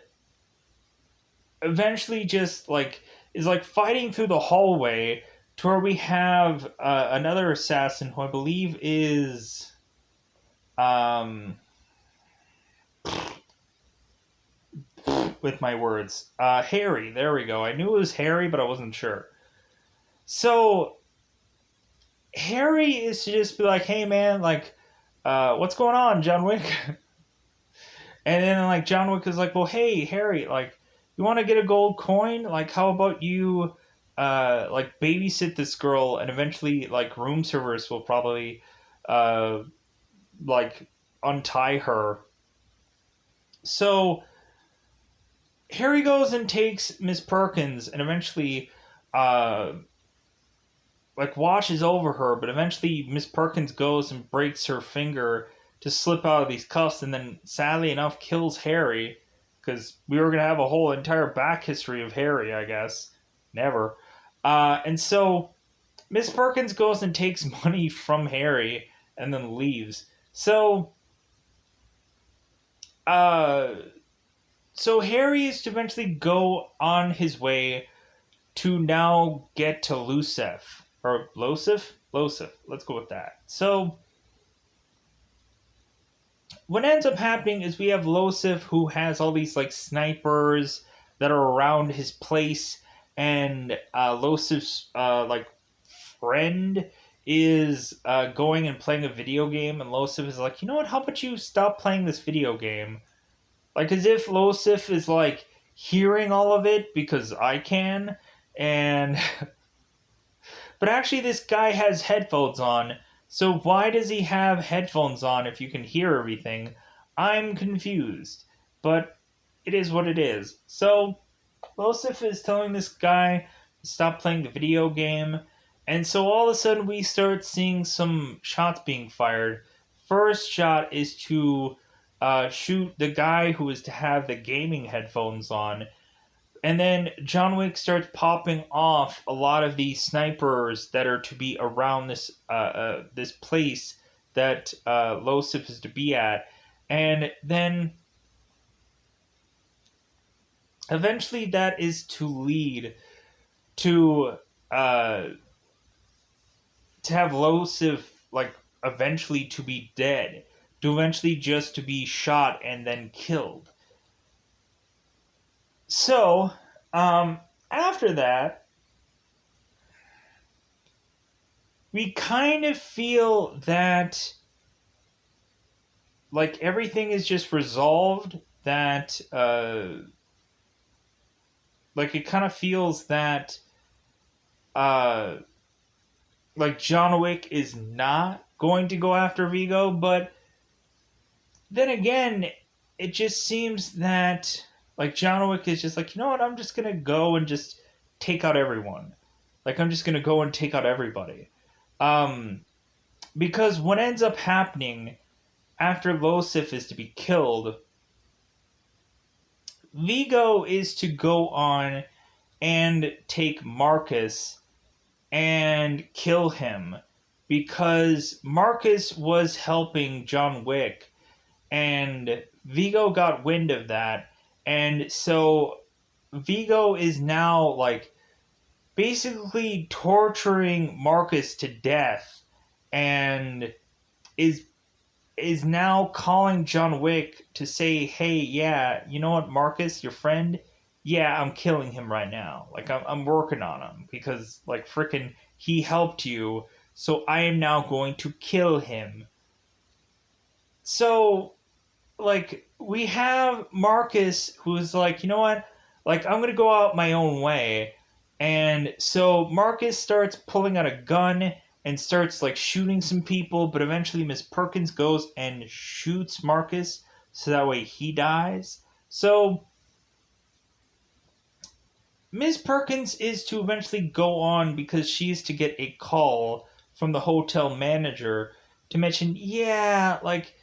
Speaker 1: eventually just like is like fighting through the hallway to where we have another assassin who I believe is with my words. Harry, there we go. I knew it was Harry, but I wasn't sure. So Harry is to just be like, hey man, like, what's going on, John Wick? And then like John Wick is like, well, hey Harry, like, you want to get a gold coin? Like, how about you, like, babysit this girl, and eventually like room service will probably, like, untie her. So Harry goes and takes Miss Perkins, and eventually, like watches over her, but eventually Miss Perkins goes and breaks her finger to slip out of these cuffs, and then sadly enough kills Harry, because we were gonna have a whole entire back history of Harry, I guess. Never. And so Miss Perkins goes and takes money from Harry and then leaves. So, uh, so Harry is to eventually go on his way to now get to Lucef. Or Losif? Losif. Let's go with that. So, what ends up happening is we have Losif who has all these, like, snipers that are around his place, and Losif's, like, friend is going and playing a video game, and Losif is like, you know what, how about you stop playing this video game? Like, as if Losif is, like, hearing all of it because I can, and but actually, this guy has headphones on, so why does he have headphones on if you can hear everything? I'm confused, but it is what it is. So, Losif is telling this guy to stop playing the video game, and so all of a sudden we start seeing some shots being fired. First shot is to shoot the guy who is to have the gaming headphones on, and then John Wick starts popping off a lot of these snipers that are to be around this place that Losif is to be at, and then eventually that is to lead to have Losif like eventually to be dead, to eventually just to be shot and then killed. So, after that, we kind of feel that like everything is just resolved, that like it kind of feels that uh like John Wick is not going to go after Vigo, but then again, it just seems that like John Wick is just like, you know what, I'm just gonna go and just take out everyone. Like I'm just gonna go and take out everybody. Um because what ends up happening after Losif is to be killed, Vigo is to go on and take Marcus and kill him because Marcus was helping John Wick and Vigo got wind of that. And so Vigo is now like basically torturing Marcus to death and is now calling John Wick to say, "Hey, yeah, you know what, Marcus, your friend? Yeah, I'm killing him right now. Like I'm working on him because like freaking he helped you, so I am now going to kill him." So like we have Marcus who's like, you know what? Like I'm gonna go out my own way. And so Marcus starts pulling out a gun and starts like shooting some people, but eventually Miss Perkins goes and shoots Marcus so that way he dies. So Miss Perkins is to eventually go on because she's to get a call from the hotel manager to mention, yeah, like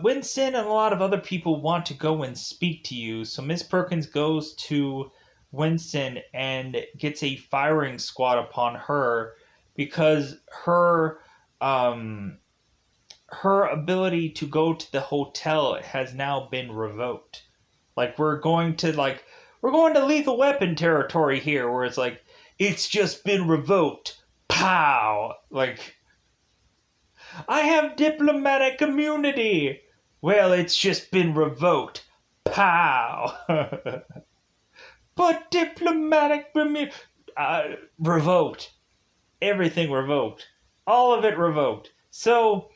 Speaker 1: Winston and a lot of other people want to go and speak to you. So Miss Perkins goes to Winston and gets a firing squad upon her because um, her ability to go to the hotel has now been revoked. Like we're going to lethal weapon territory here, where it's like it's just been revoked. Pow! Like I have diplomatic immunity. Well, it's just been revoked. Pow! But diplomatic immunity revoked. Everything revoked. All of it revoked. So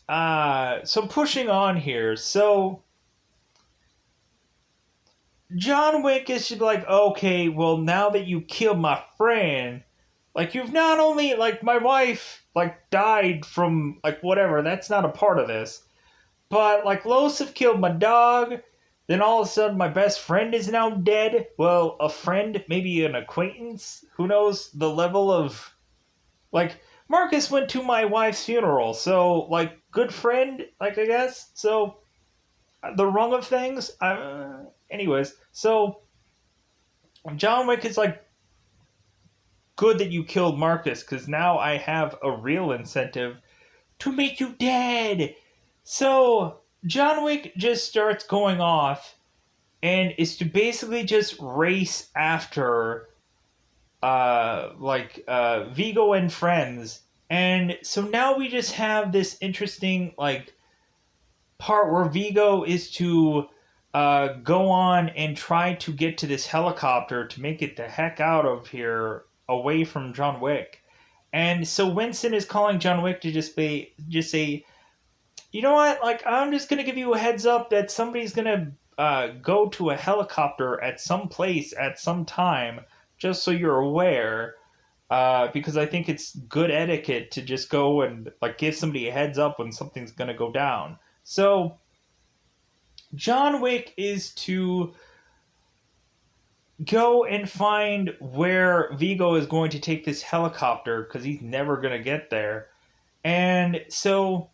Speaker 1: pushing on here. So John Wick is just like, okay, well, now that you killed my friend, like you've not only like my wife like died from like whatever, that's not a part of this, but like Losif killed my dog. Then all of a sudden, my best friend is now dead. Well, a friend, maybe an acquaintance. Who knows the level of like Marcus went to my wife's funeral, so like good friend, like I guess. So the rung of things. Anyways, so John Wick is like, good that you killed Marcus, because now I have a real incentive to make you dead. So John Wick just starts going off and is to basically just race after Vigo and friends. And so now we just have this interesting like part where Vigo is to go on and try to get to this helicopter to make it the heck out of here away from John Wick. And so Winston is calling John Wick to just say, you know what? Like I'm just gonna give you a heads up that somebody's gonna go to a helicopter at some place at some time, just so you're aware. Because I think it's good etiquette to just go and like give somebody a heads up when something's gonna go down. So John Wick is to go and find where Vigo is going to take this helicopter because he's never going to get there. And so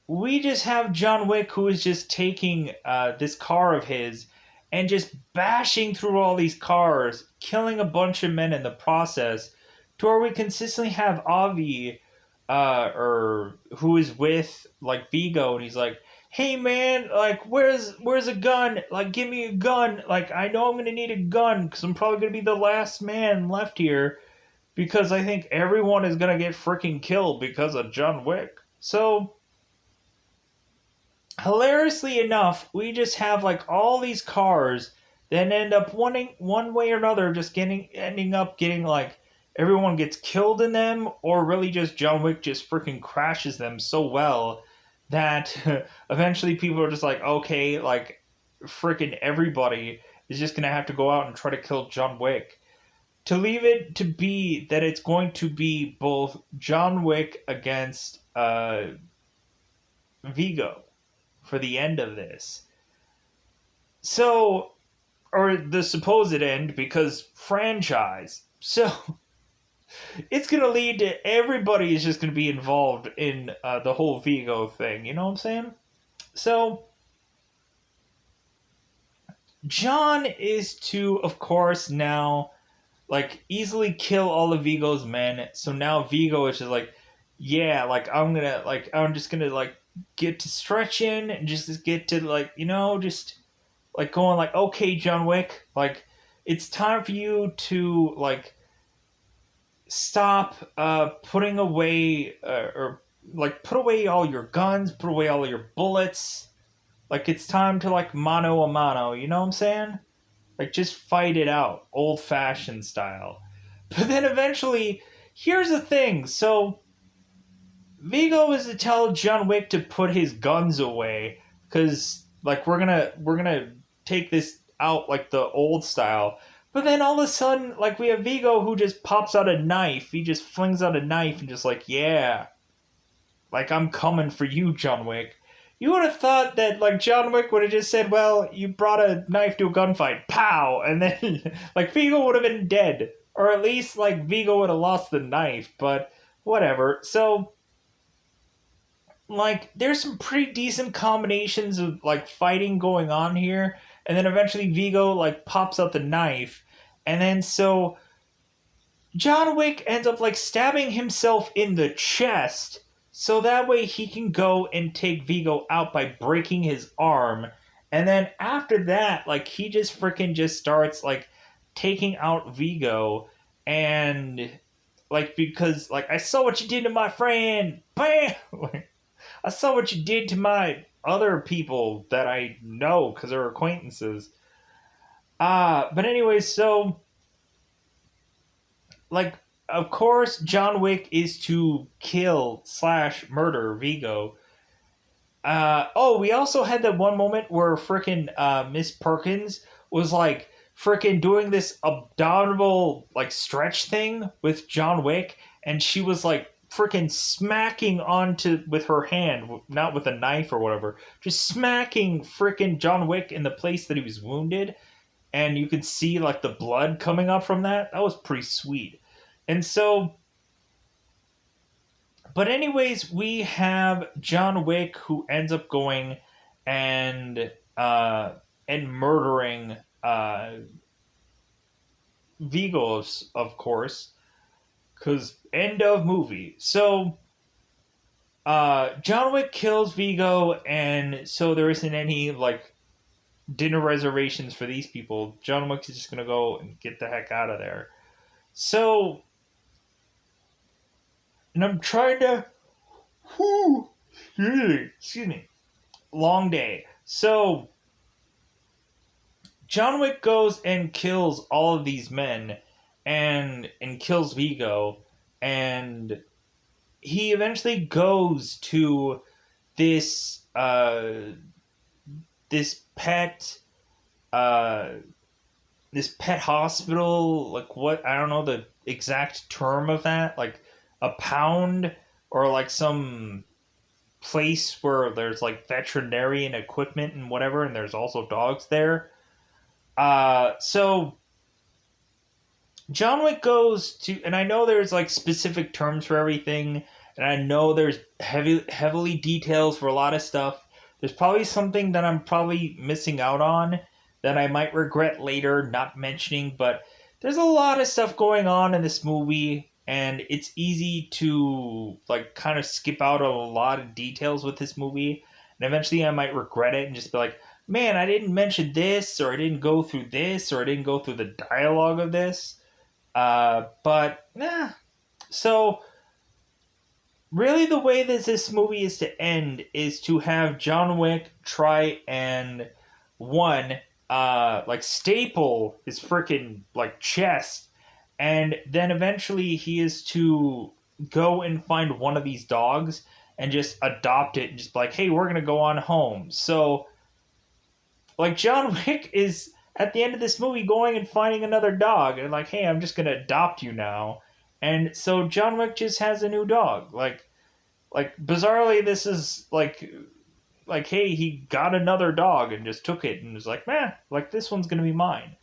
Speaker 1: we just have John Wick who is just taking this car of his and just bashing through all these cars, killing a bunch of men in the process, to where we consistently have Avi, or who is with like Vigo, and he's like, "Hey man, like where's a gun? Like give me a gun. Like I know I'm gonna need a gun because I'm probably gonna be the last man left here because I think everyone is gonna get freaking killed because of John Wick." So hilariously enough, we just have like all these cars that end up one way or another just ending up getting like everyone gets killed in them, or really just John Wick just freaking crashes them so well that eventually people are just like, okay, like freaking everybody is just gonna have to go out and try to kill John Wick. To leave it to be that it's going to be both John Wick against Vigo for the end of this. So, or the supposed end, because franchise. So, it's going to lead to everybody is just going to be involved in the whole Vigo thing. You know what I'm saying? So, John is to, of course, now like easily kill all of Vigo's men. So now Vigo is just like, yeah, like I'm just gonna like get to stretching and just get to like just like going like, okay, John Wick, like it's time for you to like stop putting away or like put away all your guns, put away all your bullets. Like it's time to like mano a mano. You know what I'm saying? Like, just fight it out, old fashioned style. But then eventually, here's the thing. So, Vigo is to tell John Wick to put his guns away, because like we're gonna take this out like the old style. But then all of a sudden, like we have Vigo who just pops out a knife. He just flings out a knife and just like, yeah, like I'm coming for you, John Wick. You would have thought that like John Wick would have just said, "Well, you brought a knife to a gunfight, pow," and then like Vigo would have been dead, or at least like Vigo would have lost the knife. But whatever. So like, there's some pretty decent combinations of like fighting going on here, and then eventually Vigo like pops out the knife, and then so John Wick ends up like stabbing himself in the chest so that way he can go and take Vigo out by breaking his arm. And then after that, like he just freaking just starts like taking out Vigo and like because like I saw what you did to my friend. Bam! I saw what you did to my other people that I know because they're acquaintances. But anyway, so like of course John Wick is to kill slash murder Vigo. Oh, we also had that one moment where frickin' Miss Perkins was like frickin' doing this abominable like stretch thing with John Wick, and she was like frickin' smacking onto with her hand, not with a knife or whatever, just smacking frickin' John Wick in the place that he was wounded, and you could see like the blood coming up from that. That was pretty sweet. And so, but anyways, we have John Wick who ends up going and uh, and murdering Vigos, of course, because end of movie. So John Wick kills Vigo, and so there isn't any like dinner reservations for these people. John Wick is just gonna go and get the heck out of there. So, and I'm trying to. Whew, excuse me. Long day. So, John Wick goes and kills all of these men and kills Vigo, and he eventually goes to this this pet uh this pet hospital, like what, I don't know the exact term of that, like a pound or like some place where there's like veterinarian equipment and whatever, and there's also dogs there. So John Wick goes to, and I know there's like specific terms for everything, and I know there's heavily details for a lot of stuff. There's probably something that I'm probably missing out on that I might regret later not mentioning, but there's a lot of stuff going on in this movie, and it's easy to like kind of skip out a lot of details with this movie, and eventually I might regret it and just be like, man, I didn't mention this, or I didn't go through this, or I didn't go through the dialogue of this. But nah. So really, the way that this movie is to end is to have John Wick try and one like staple his freaking like chest and then eventually he is to go and find one of these dogs and just adopt it and just be like, hey, we're gonna go on home. So like John Wick is at the end of this movie going and finding another dog and like, hey, I'm just gonna adopt you now. And so John Wick just has a new dog. Like bizarrely, this is like hey, he got another dog and just took it and was like, man, like this one's gonna be mine.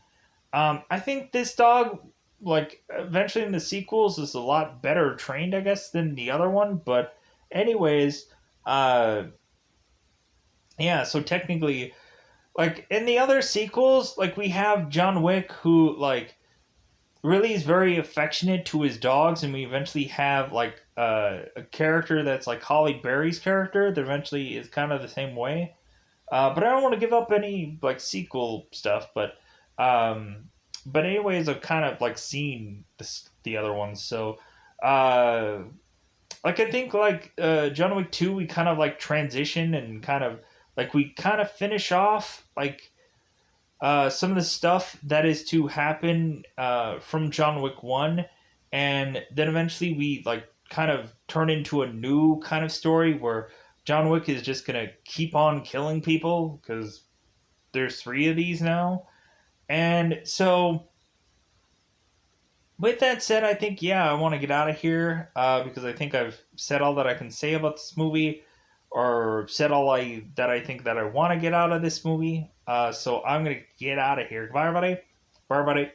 Speaker 1: I think this dog, like eventually in the sequels, is a lot better trained, I guess, than the other one. But anyways, uh, yeah. So technically, like in the other sequels, like we have John Wick who like really is very affectionate to his dogs, and we eventually have like a character that's like Holly Berry's character that eventually is kind of the same way. But I don't want to give up any like sequel stuff. Um, but anyways, I've kind of like seen the other ones, so uh, like I think like John Wick 2, we kind of like transition and kind of like we kind of finish off like some of the stuff that is to happen from John Wick 1, and then eventually we like kind of turn into a new kind of story where John Wick is just gonna keep on killing people because there's three of these now. And so, with that said, I think, yeah, I want to get out of here because I think I've said all that I can say about this movie, or said all that I think that I want to get out of this movie. So I'm gonna get out of here. Bye, everybody. Bye, everybody.